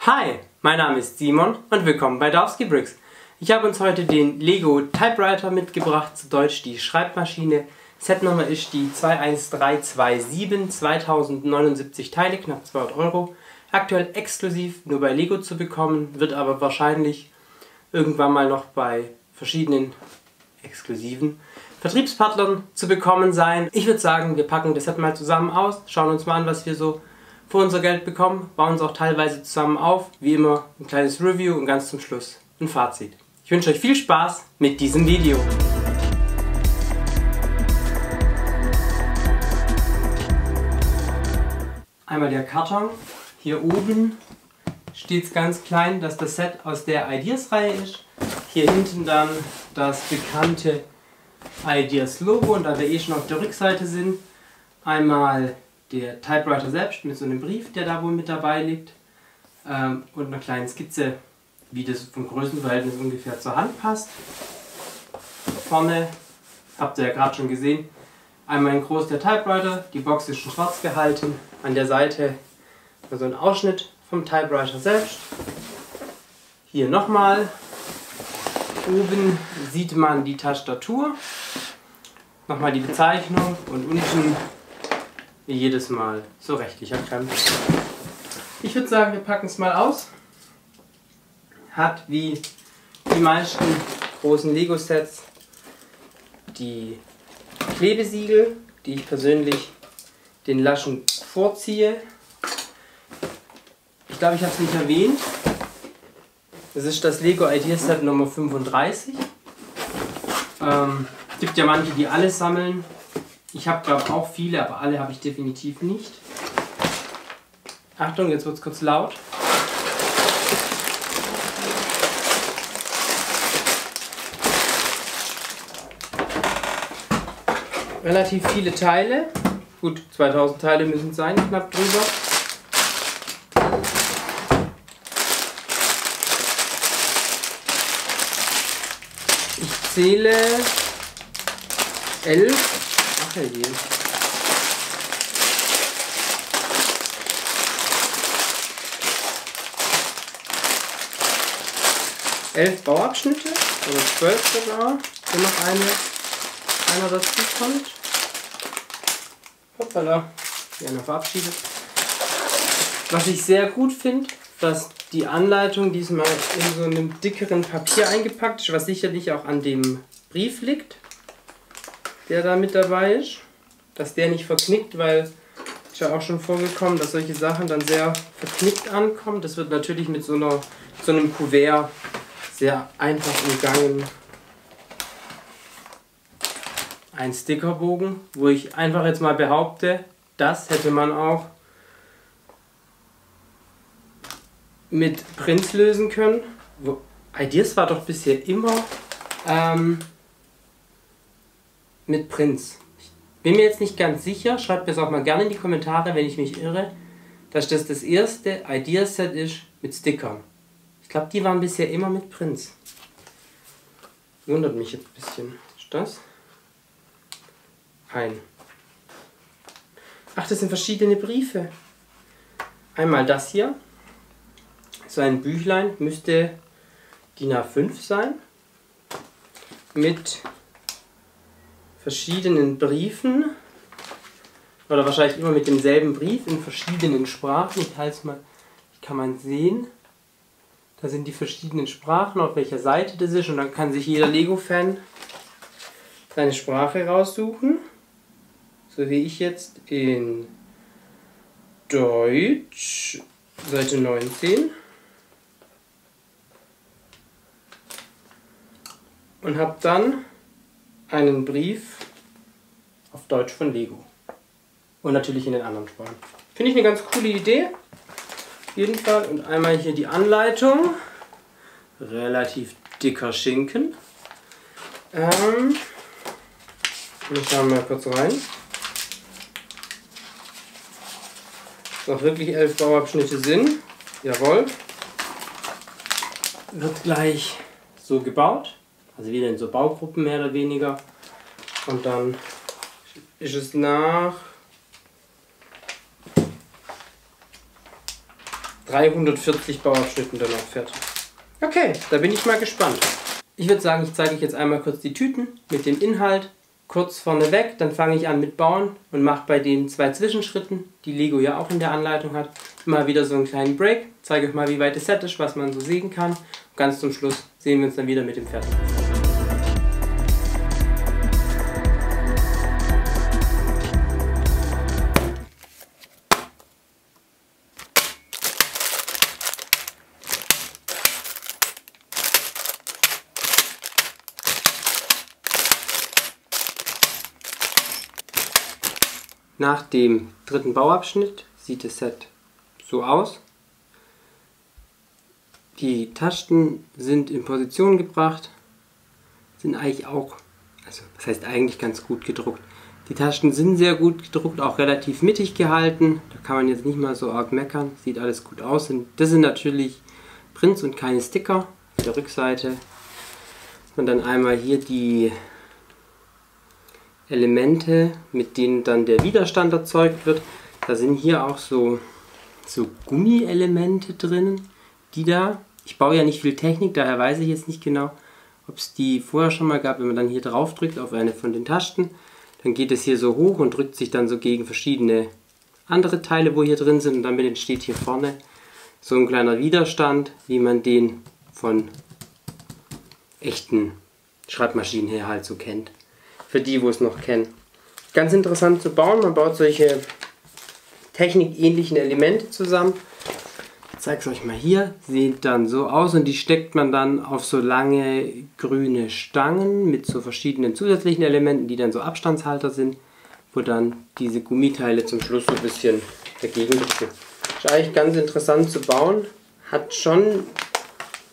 Hi, mein Name ist Simon und willkommen bei Dawski Bricks. Ich habe uns heute den Lego Typewriter mitgebracht, zu Deutsch die Schreibmaschine. Setnummer ist die 21327, 2079 Teile, knapp 200 €. Aktuell exklusiv nur bei Lego zu bekommen, wird aber wahrscheinlich irgendwann mal noch bei verschiedenen exklusiven Vertriebspartnern zu bekommen sein. Ich würde sagen, wir packen das Set mal zusammen aus, schauen uns mal an, was wir so für unser Geld bekommen, bauen es auch teilweise zusammen auf. Wie immer ein kleines Review und ganz zum Schluss ein Fazit. Ich wünsche euch viel Spaß mit diesem Video. Einmal der Karton. Hier oben steht es ganz klein, dass das Set aus der Ideas-Reihe ist. Hier hinten dann das bekannte Ideas-Logo, und da wir eh schon auf der Rückseite sind, einmal der Typewriter selbst mit so einem Brief, der da wohl mit dabei liegt, und einer kleinen Skizze, wie das vom Größenverhältnis ungefähr zur Hand passt. Vorne habt ihr ja gerade schon gesehen, einmal in groß der Typewriter, die Box ist schon schwarz gehalten, an der Seite so ein Ausschnitt vom Typewriter selbst. Hier nochmal, oben sieht man die Tastatur, nochmal die Bezeichnung und unten wie jedes Mal so rechtlicher Krempel. Ich würde sagen, wir packen es mal aus. Hat wie die meisten großen Lego-Sets die Klebesiegel, die ich persönlich den Laschen vorziehe. Ich glaube, ich habe es nicht erwähnt. Das ist das Lego Ideas Set Nummer 35. Es gibt ja manche, die alles sammeln. Ich habe, glaube ich, auch viele, aber alle habe ich definitiv nicht. Achtung, jetzt wird es kurz laut. Relativ viele Teile. Gut, 2000 Teile müssen es sein, knapp drüber. Ich zähle 11. Ach je. Elf Bauabschnitte, oder 12 sogar, wenn noch einer dazu kommt. Hoppala, die einer verabschiedet. Was ich sehr gut finde, dass die Anleitung diesmal in so einem dickeren Papier eingepackt ist, was sicherlich auch an dem Brief liegt, der da mit dabei ist, dass der nicht verknickt, weil ist ja auch schon vorgekommen, dass solche Sachen dann sehr verknickt ankommen. Das wird natürlich mit so einem Kuvert sehr einfach umgangen. Ein Stickerbogen, wo ich einfach jetzt mal behaupte, das hätte man auch mit Prints lösen können. Ideas war doch bisher immer mit Prints. Ich bin mir jetzt nicht ganz sicher, schreibt mir es auch mal gerne in die Kommentare, wenn ich mich irre, dass das erste Ideas-Set ist mit Stickern. Ich glaube, die waren bisher immer mit Prints. Wundert mich jetzt ein bisschen. Ist das? Ach, das sind verschiedene Briefe. Einmal das hier. So ein Büchlein, müsste DIN A5 sein. Mit verschiedenen Briefen. Oder wahrscheinlich immer mit demselben Brief in verschiedenen Sprachen. Ich halte es mal, kann man sehen. Da sind die verschiedenen Sprachen, auf welcher Seite das ist, und dann kann sich jeder Lego-Fan seine Sprache raussuchen. So wie ich jetzt in Deutsch, Seite 19. Und habe dann einen Brief auf Deutsch von Lego. Und natürlich in den anderen Sprachen. Finde ich eine ganz coole Idee. Auf jeden Fall. Und einmal hier die Anleitung. Relativ dicker Schinken. Wir schauen mal kurz rein. Noch wirklich 11 Bauabschnitte sind. Jawohl. Wird gleich so gebaut. Also wieder in so Baugruppen mehr oder weniger. Und dann ist es nach 340 Bauabschnitten dann auch fertig. Okay, da bin ich mal gespannt. Ich würde sagen, ich zeige euch jetzt einmal kurz die Tüten mit dem Inhalt kurz vorneweg. Dann fange ich an mit Bauen und mache bei den 2 Zwischenschritten, die Lego ja auch in der Anleitung hat, immer wieder so einen kleinen Break. Zeige euch mal, wie weit das Set ist, was man so sägen kann. Und ganz zum Schluss sehen wir uns dann wieder mit dem Fertig. Nach dem dritten Bauabschnitt sieht das Set so aus. Die Tasten sind in Position gebracht, sind eigentlich auch, also das heißt eigentlich ganz gut gedruckt. Die Tasten sind sehr gut gedruckt, auch relativ mittig gehalten. Da kann man jetzt nicht mal so arg meckern, sieht alles gut aus. Das sind natürlich Prints und keine Sticker. Auf der Rückseite und dann einmal hier die Elemente, mit denen dann der Widerstand erzeugt wird. Da sind hier auch so Gummielemente drin, ich baue ja nicht viel Technik, daher weiß ich jetzt nicht genau, ob es die vorher schon mal gab. Wenn man dann hier drauf drückt auf eine von den Tasten, dann geht es hier so hoch und drückt sich dann so gegen verschiedene andere Teile, wo hier drin sind, und damit entsteht hier vorne so ein kleiner Widerstand, wie man den von echten Schreibmaschinen her halt so kennt. Für die, wo es noch kennen. Ganz interessant zu bauen. Man baut solche technikähnlichen Elemente zusammen. Ich zeige es euch mal hier. Sieht dann so aus und die steckt man dann auf so lange grüne Stangen mit so verschiedenen zusätzlichen Elementen, die dann so Abstandshalter sind, wo dann diese Gummiteile zum Schluss so ein bisschen dagegen drücken. Ist eigentlich ganz interessant zu bauen. Hat schon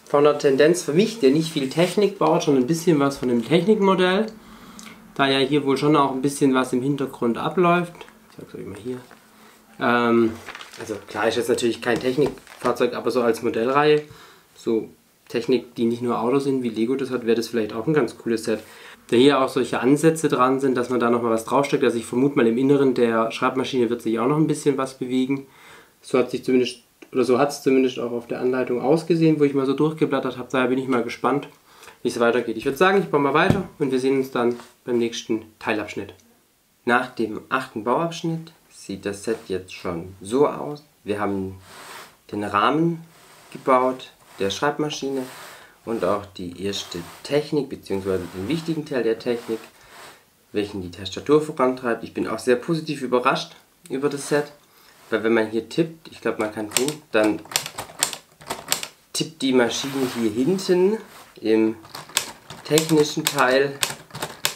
von der Tendenz für mich, der nicht viel Technik baut, schon ein bisschen was von dem Technikmodell. Da ja hier wohl schon auch ein bisschen was im Hintergrund abläuft. Ich sag's euch mal hier. Also klar ist jetzt natürlich kein Technikfahrzeug, aber so als Modellreihe, so Technik, die nicht nur Autos sind, wie Lego das hat, wäre das vielleicht auch ein ganz cooles Set. Da hier auch solche Ansätze dran sind, dass man da nochmal was draufsteckt. Also ich vermute mal, im Inneren der Schreibmaschine wird sich auch noch ein bisschen was bewegen. So hat sich zumindest, oder so hat es zumindest auch auf der Anleitung ausgesehen, wo ich mal so durchgeblättert habe. Daher bin ich mal gespannt, wie es weitergeht. Ich würde sagen, ich baue mal weiter und wir sehen uns dann beim nächsten Teilabschnitt. Nach dem 8. Bauabschnitt sieht das Set jetzt schon so aus. Wir haben den Rahmen gebaut der Schreibmaschine und auch die erste Technik bzw. den wichtigen Teil der Technik, welchen die Tastatur vorantreibt. Ich bin auch sehr positiv überrascht über das Set, weil wenn man hier tippt, ich glaube man kann sehen, dann tippt die Maschine hier hinten im technischen Teil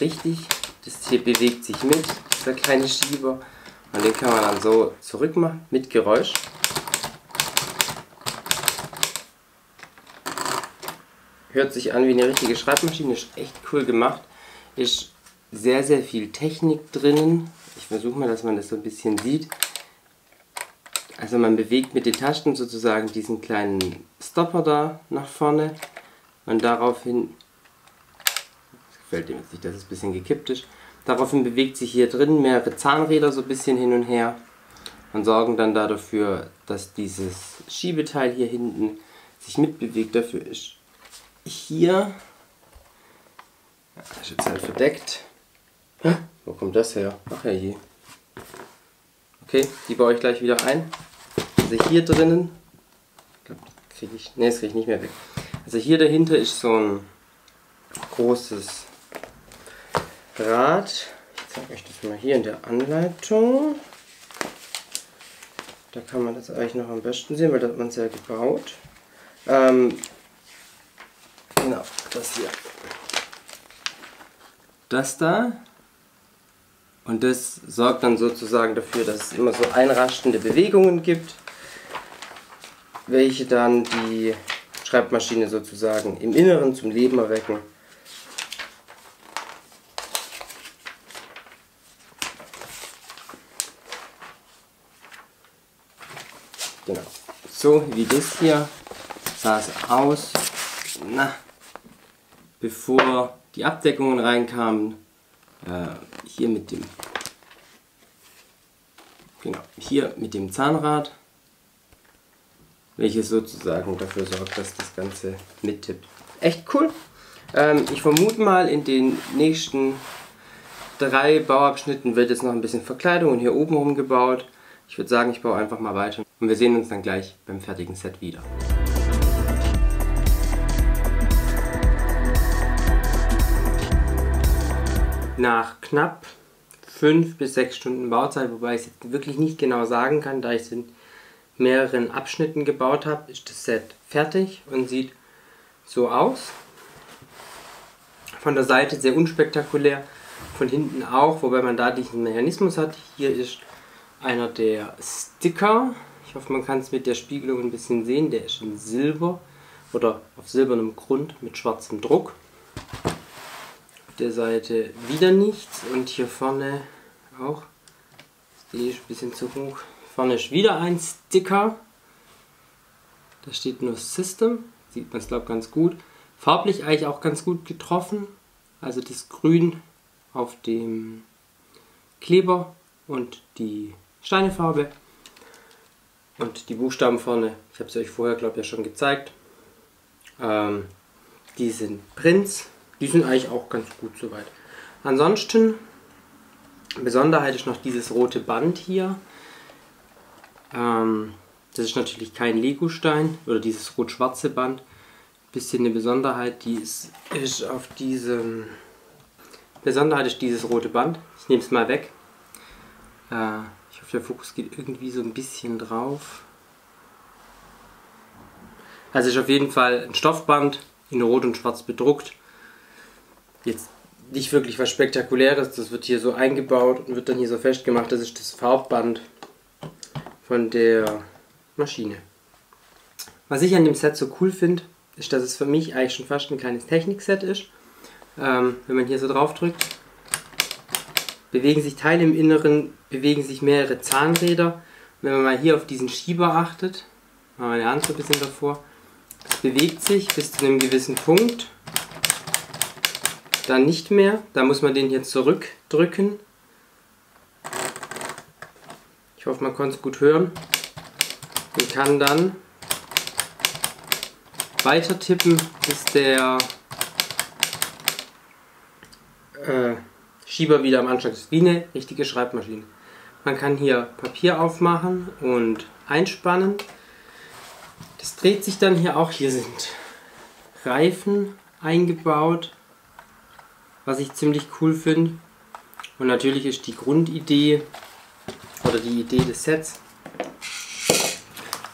richtig. Das hier bewegt sich mit, dieser kleine Schieber, und den kann man dann so zurück machen mit Geräusch. Hört sich an wie eine richtige Schreibmaschine, ist echt cool gemacht. Ist sehr, sehr viel Technik drinnen. Ich versuche mal, dass man das so ein bisschen sieht. Also man bewegt mit den Tasten sozusagen diesen kleinen Stopper da nach vorne und daraufhin, das gefällt dem jetzt nicht, dass es ein bisschen gekippt ist, daraufhin bewegt sich hier drin mehrere Zahnräder so ein bisschen hin und her und sorgen dann dafür, dass dieses Schiebeteil hier hinten sich mitbewegt. Dafür ist hier, ja, ist jetzt halt verdeckt. Wo kommt das her? Ach ja, hier. Okay, die baue ich gleich wieder ein. Also hier drinnen, ich glaube, das kriege ich nicht mehr weg. Also hier dahinter ist so ein großes Rad. Ich zeige euch das mal hier in der Anleitung. Da kann man das eigentlich noch am besten sehen, weil da hat man es ja gebaut. Genau, das hier. Das da. Und das sorgt dann sozusagen dafür, dass es immer so einraschende Bewegungen gibt, welche dann die Schreibmaschine sozusagen im Inneren zum Leben erwecken. Genau. So wie das hier sah es aus, bevor die Abdeckungen reinkamen. Hier mit dem Zahnrad. welches sozusagen dafür sorgt, dass das Ganze mittippt. Echt cool. Ich vermute mal, in den nächsten 3 Bauabschnitten wird jetzt noch ein bisschen Verkleidung und hier oben rumgebaut. Ich würde sagen, ich baue einfach mal weiter und wir sehen uns dann gleich beim fertigen Set wieder. Nach knapp 5 bis 6 Stunden Bauzeit, wobei ich es jetzt wirklich nicht genau sagen kann, da ich es in mehreren Abschnitten gebaut habe, ist das Set fertig und sieht so aus. Von der Seite sehr unspektakulär, von hinten auch, wobei man da diesen Mechanismus hat. Hier ist einer der Sticker. Ich hoffe, man kann es mit der Spiegelung ein bisschen sehen. Der ist in Silber oder auf silbernem Grund mit schwarzem Druck. Auf der Seite wieder nichts und hier vorne auch. Die ist ein bisschen zu hoch. Vorne ist wieder ein Sticker. Da steht nur System. Sieht man es, glaube ich, ganz gut. Farblich eigentlich auch ganz gut getroffen. Also das Grün auf dem Kleber und die Steinefarbe. Und die Buchstaben vorne, ich habe es euch vorher, glaube ich, ja schon gezeigt. Die sind Prints. Die sind eigentlich auch ganz gut soweit. Ansonsten, Besonderheit ist noch dieses rote Band hier. Das ist natürlich kein Legostein oder dieses rot-schwarze Band. Bisschen eine Besonderheit, die ist auf diesem. Besonderheit ist dieses rote Band. Ich nehme es mal weg. Ich hoffe, der Fokus geht irgendwie so ein bisschen drauf. Also ist auf jeden Fall ein Stoffband in Rot und Schwarz bedruckt. Jetzt nicht wirklich was Spektakuläres. Das wird hier so eingebaut und wird dann hier so festgemacht. Das ist das Farbband von der Maschine. Was ich an dem Set so cool finde, ist, dass es für mich eigentlich schon fast ein kleines Technikset ist. Wenn man hier so drauf drückt, bewegen sich Teile im Inneren, bewegen sich mehrere Zahnräder. Wenn man mal hier auf diesen Schieber achtet, mal meine Hand so ein bisschen davor, es bewegt sich bis zu einem gewissen Punkt, dann nicht mehr, da muss man den hier zurückdrücken. Ich hoffe, man konnte es gut hören und kann dann weiter tippen, bis der Schieber wieder am Anschlag ist, wie eine richtige Schreibmaschine. Man kann hier Papier aufmachen und einspannen. Das dreht sich dann hier auch. Hier sind Reifen eingebaut, was ich ziemlich cool finde. Und natürlich ist die Grundidee oder die Idee des Sets,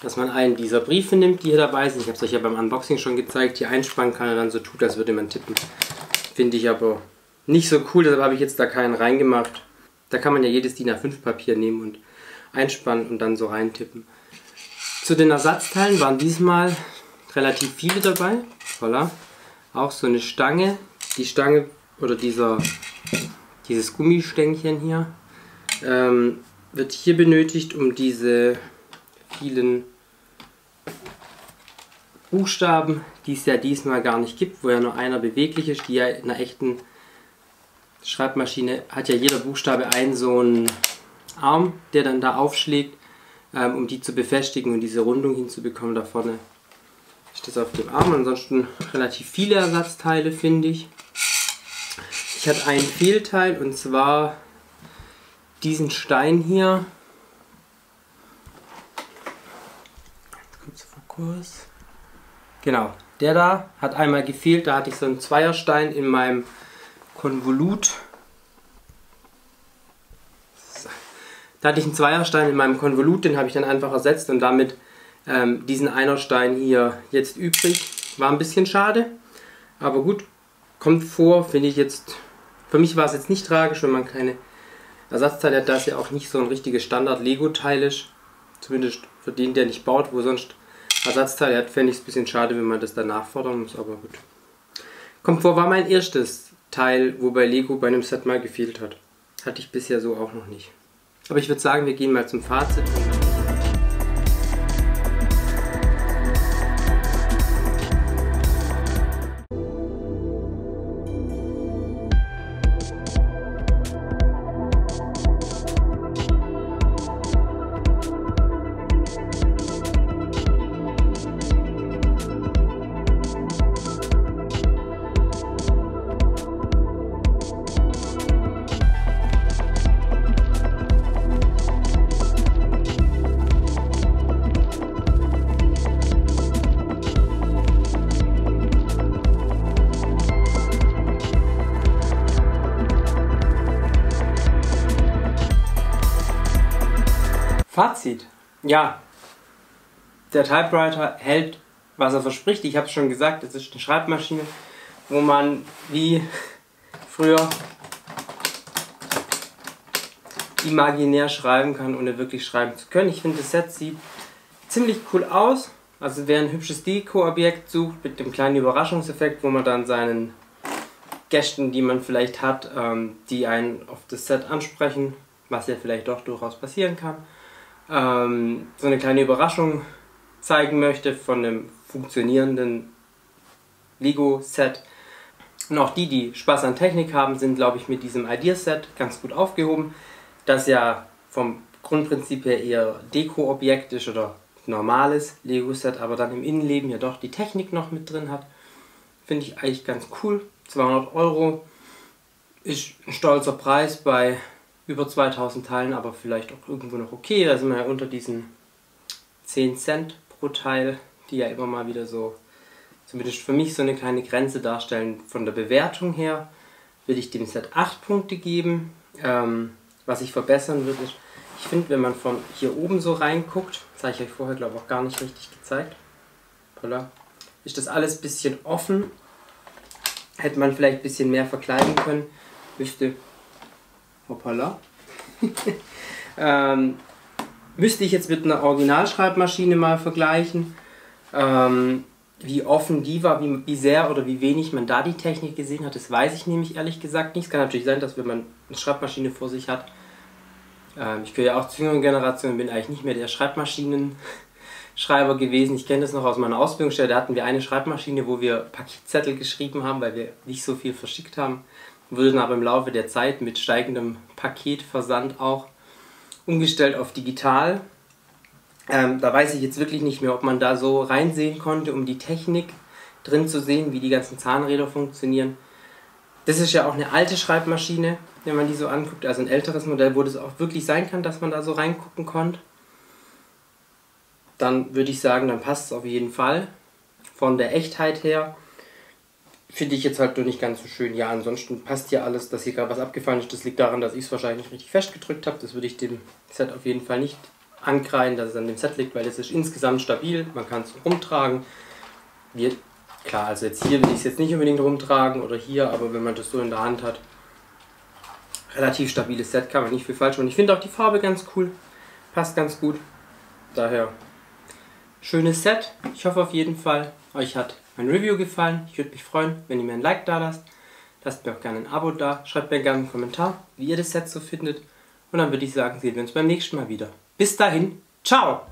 dass man einen dieser Briefe nimmt, die hier dabei sind. Ich habe es euch ja beim Unboxing schon gezeigt. Hier einspannen kann und dann so tut, als würde man tippen. Finde ich aber nicht so cool, deshalb habe ich jetzt da keinen reingemacht. Da kann man ja jedes DIN A5 Papier nehmen und einspannen und dann so reintippen. Zu den Ersatzteilen waren diesmal relativ viele dabei. Voilà. Auch so eine Stange. Die Stange oder dieses Gummistängchen hier wird hier benötigt, um diese vielen Buchstaben, die es ja diesmal gar nicht gibt, wo ja nur einer beweglich ist, die ja in einer echten Schreibmaschine hat ja jeder Buchstabe einen so einen Arm, der dann da aufschlägt, um die zu befestigen und diese Rundung hinzubekommen. Da vorne ist das auf dem Arm. Ansonsten relativ viele Ersatzteile, finde ich. Ich hatte ein Fehlteil und zwar diesen Stein hier. Jetzt kommt zu Fokus. Genau, der da hat einmal gefehlt. Da hatte ich so einen Zweierstein in meinem Konvolut. Da hatte ich einen Zweierstein in meinem Konvolut, den habe ich dann einfach ersetzt und damit diesen Einerstein hier jetzt übrig. War ein bisschen schade, aber gut, kommt vor, finde ich jetzt. Für mich war es jetzt nicht tragisch, wenn man keine Ersatzteile hat, da es ja auch nicht so ein richtiges Standard-Lego-Teil ist. Zumindest für den, der nicht baut, wo sonst Ersatzteile hat, fände ich es ein bisschen schade, wenn man das dann nachfordern muss, aber gut. Kommt vor, war mein erstes Teil, wo bei Lego bei einem Set mal gefehlt hat. Hatte ich bisher so auch noch nicht. Aber ich würde sagen, wir gehen mal zum Fazit. Fazit. Ja, der Typewriter hält, was er verspricht. Ich habe es schon gesagt, es ist eine Schreibmaschine, wo man wie früher imaginär schreiben kann, ohne wirklich schreiben zu können. Ich finde, das Set sieht ziemlich cool aus. Also wer ein hübsches Deko-Objekt sucht mit dem kleinen Überraschungseffekt, wo man dann seinen Gästen, die man vielleicht hat, die einen auf das Set ansprechen, was ja vielleicht doch durchaus passieren kann, so eine kleine Überraschung zeigen möchte von einem funktionierenden Lego-Set. Und auch die Spaß an Technik haben, sind, glaube ich, mit diesem Ideas-Set ganz gut aufgehoben. Das ja vom Grundprinzip her eher Deko-Objekt ist oder normales Lego-Set, aber dann im Innenleben ja doch die Technik noch mit drin hat. Finde ich eigentlich ganz cool. 200 € ist ein stolzer Preis bei über 2000 Teilen, aber vielleicht auch irgendwo noch okay. Da sind wir ja unter diesen 10 Cent pro Teil, die ja immer mal wieder so, zumindest für mich, so eine kleine Grenze darstellen. Von der Bewertung her würde ich dem Set 8 Punkte geben. Was ich verbessern würde, ist, ich finde, wenn man von hier oben so reinguckt, das habe ich euch vorher, glaube ich, auch gar nicht richtig gezeigt, voilà, ist das alles ein bisschen offen. Hätte man vielleicht ein bisschen mehr verkleiden können. Hoppala. Müsste ich jetzt mit einer Originalschreibmaschine mal vergleichen, wie offen die war, wie sehr oder wie wenig man da die Technik gesehen hat. Das weiß ich nämlich ehrlich gesagt nicht. Es kann natürlich sein, dass wenn man eine Schreibmaschine vor sich hat, ich gehöre ja auch zur jüngeren Generation, bin eigentlich nicht mehr der Schreibmaschinenschreiber gewesen. Ich kenne das noch aus meiner Ausbildungsstelle, da hatten wir eine Schreibmaschine, wo wir Paketzettel geschrieben haben, weil wir nicht so viel verschickt haben. Wurde dann aber im Laufe der Zeit mit steigendem Paketversand auch umgestellt auf digital. Da weiß ich jetzt wirklich nicht mehr, ob man da so reinsehen konnte, um die Technik drin zu sehen, wie die ganzen Zahnräder funktionieren. Das ist ja auch eine alte Schreibmaschine, wenn man die so anguckt, also ein älteres Modell, wo das auch wirklich sein kann, dass man da so reingucken konnte. Dann würde ich sagen, dann passt es auf jeden Fall. Von der Echtheit her finde ich jetzt halt nur nicht ganz so schön. Ja, ansonsten passt hier alles, dass hier gerade was abgefallen ist. Das liegt daran, dass ich es wahrscheinlich nicht richtig festgedrückt habe. Das würde ich dem Set auf jeden Fall nicht ankreiden, dass es an dem Set liegt, weil es ist insgesamt stabil. Man kann es rumtragen. Klar, also jetzt hier will ich es jetzt nicht unbedingt rumtragen oder hier, aber wenn man das so in der Hand hat, relativ stabiles Set, kann man nicht viel falsch machen. Ich finde auch die Farbe ganz cool, passt ganz gut. Daher schönes Set. Ich hoffe auf jeden Fall, euch hat mein Review gefallen. Ich würde mich freuen, wenn ihr mir ein Like da lasst. Lasst mir auch gerne ein Abo da. Schreibt mir gerne einen Kommentar, wie ihr das Set so findet. Und dann würde ich sagen, sehen wir uns beim nächsten Mal wieder. Bis dahin, ciao!